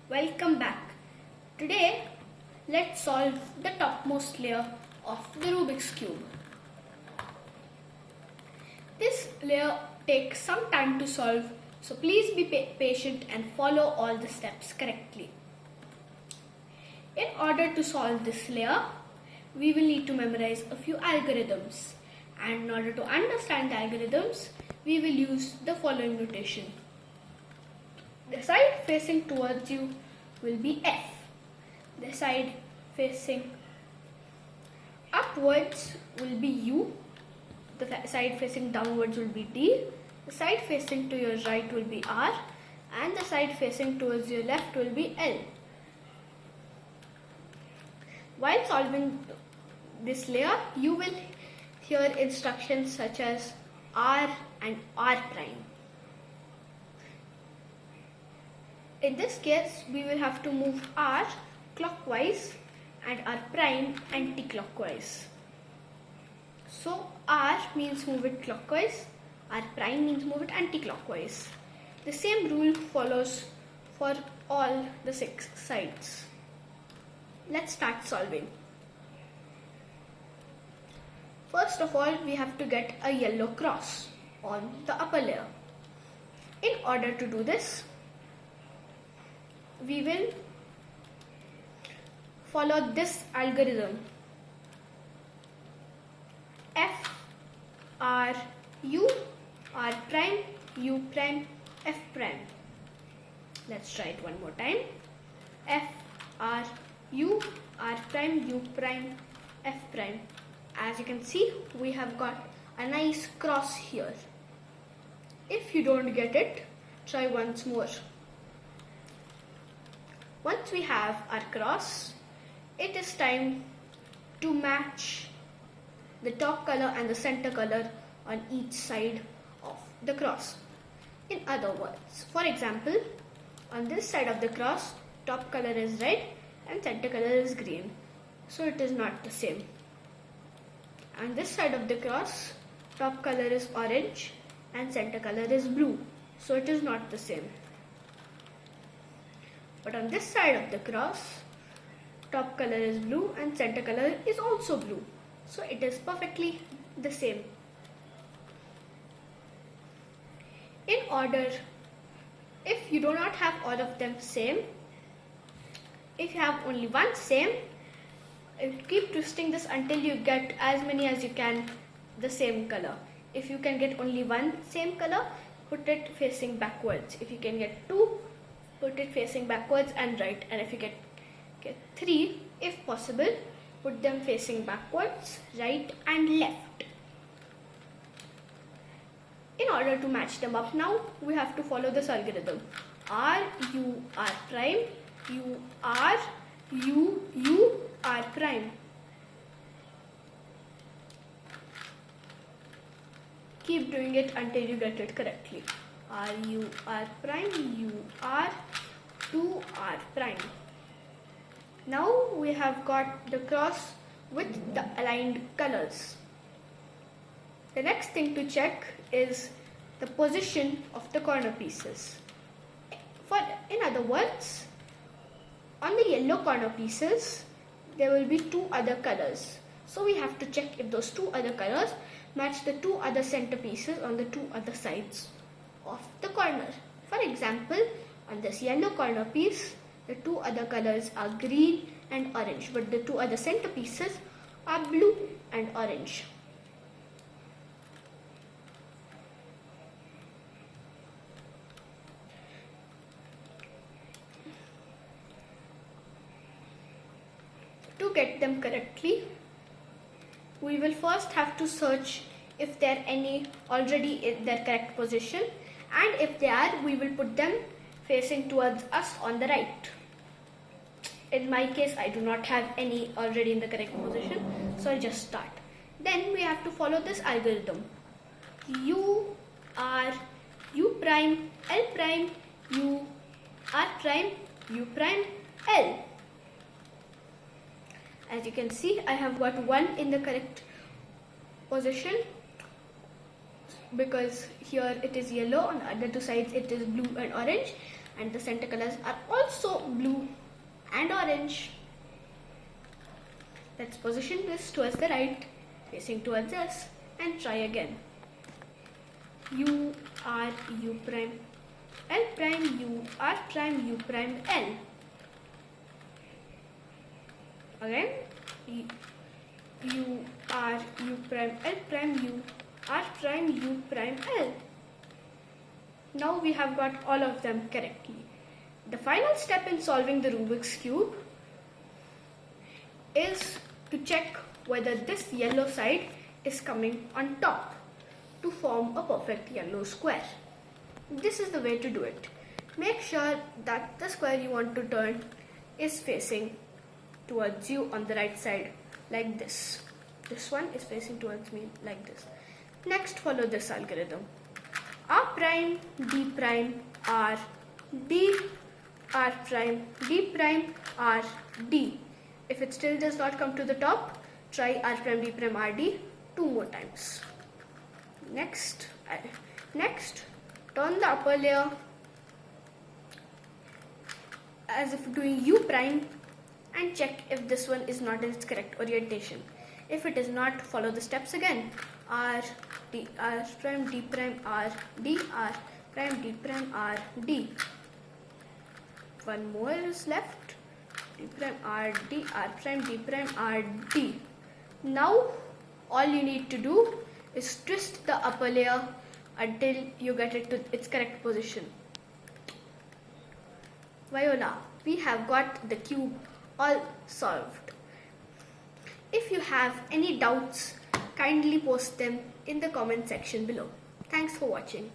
Welcome back. Today, let's solve the topmost layer of the Rubik's Cube. This layer takes some time to solve, so please be patient and follow all the steps correctly. In order to solve this layer, we will need to memorize a few algorithms. And in order to understand the algorithms, we will use the following notation. The side facing towards you will be F. The side facing upwards will be U. The side facing downwards will be D. The side facing to your right will be R. And the side facing towards your left will be L. While solving this layer, you will hear instructions such as R and R prime. In this case, we will have to move R clockwise and R prime anti-clockwise. So R means move it clockwise, R prime means move it anti-clockwise. The same rule follows for all the 6 sides. Let's start solving. First of all, we have to get a yellow cross on the upper layer. In order to do this, we will follow this algorithm. F, R, U, R prime, U prime, F prime. Let's try it one more time. F, R, U, R prime, U prime, F prime. As you can see, we have got a nice cross here. If you don't get it, try once more. Once we have our cross, it is time to match the top color and the center color on each side of the cross. In other words, for example, on this side of the cross, top color is red and center color is green. So it is not the same. On this side of the cross, top color is orange and center color is blue. So it is not the same. But on this side of the cross, top color is blue and center color is also blue. So it is perfectly the same. In order, if you do not have all of them same, if you have only one same, keep twisting this until you get as many as you can the same color. If you can get only one same color, put it facing backwards. If you can get 2, put it facing backwards and right. And if you get 3, if possible, put them facing backwards, right and left. In order to match them up now, we have to follow this algorithm. R, U, R prime, U, R, U, U, R prime. Keep doing it until you get it correctly. R, U, R prime, U, R, 2, R prime. Now we have got the cross with the aligned colors. The next thing to check is the position of the corner pieces. In other words, on the yellow corner pieces, there will be 2 other colors. So we have to check if those 2 other colors match the 2 other center pieces on the 2 other sides of the corner. For example, on this yellow corner piece, the 2 other colors are green and orange, but the 2 other center pieces are blue and orange. To get them correctly, we will first have to search if there are any already in their correct position, and if they are, we will put them facing towards us on the right. In my case, I do not have any already in the correct position, so I'll just start. Then we have to follow this algorithm. U, R, U prime, L prime, U, R prime, U prime, L. As you can see, I have got 1 in the correct position because here it is yellow, on the other 2 sides it is blue and orange, and the center colors are also blue and orange. Let's position this towards the right, facing towards us, and try again. U, R, U prime, L prime, U, R prime, U prime, L. Again, U, R, U prime, L prime, U, R prime, U prime, L. Now we have got all of them correctly. The final step in solving the Rubik's Cube is to check whether this yellow side is coming on top to form a perfect yellow square. This is the way to do it. Make sure that the square you want to turn is facing towards you on the right side, like this. This one is facing towards me like this. Next, follow this algorithm. R prime, D prime, R, D, R prime, D prime, R, D. If it still does not come to the top, try R prime, D prime, R, D 2 more times. Next, turn the upper layer as if doing U prime and check if this one is not in its correct orientation. If it is not, follow the steps again. R, D, R prime, D prime, R, D, R prime, D prime, R, D. One more is left. D prime, R, D, R prime, D prime, R, D. Now, all you need to do is twist the upper layer until you get it to its correct position. Voila, we have got the cube all solved. If you have any doubts, kindly post them in the comment section below. Thanks for watching.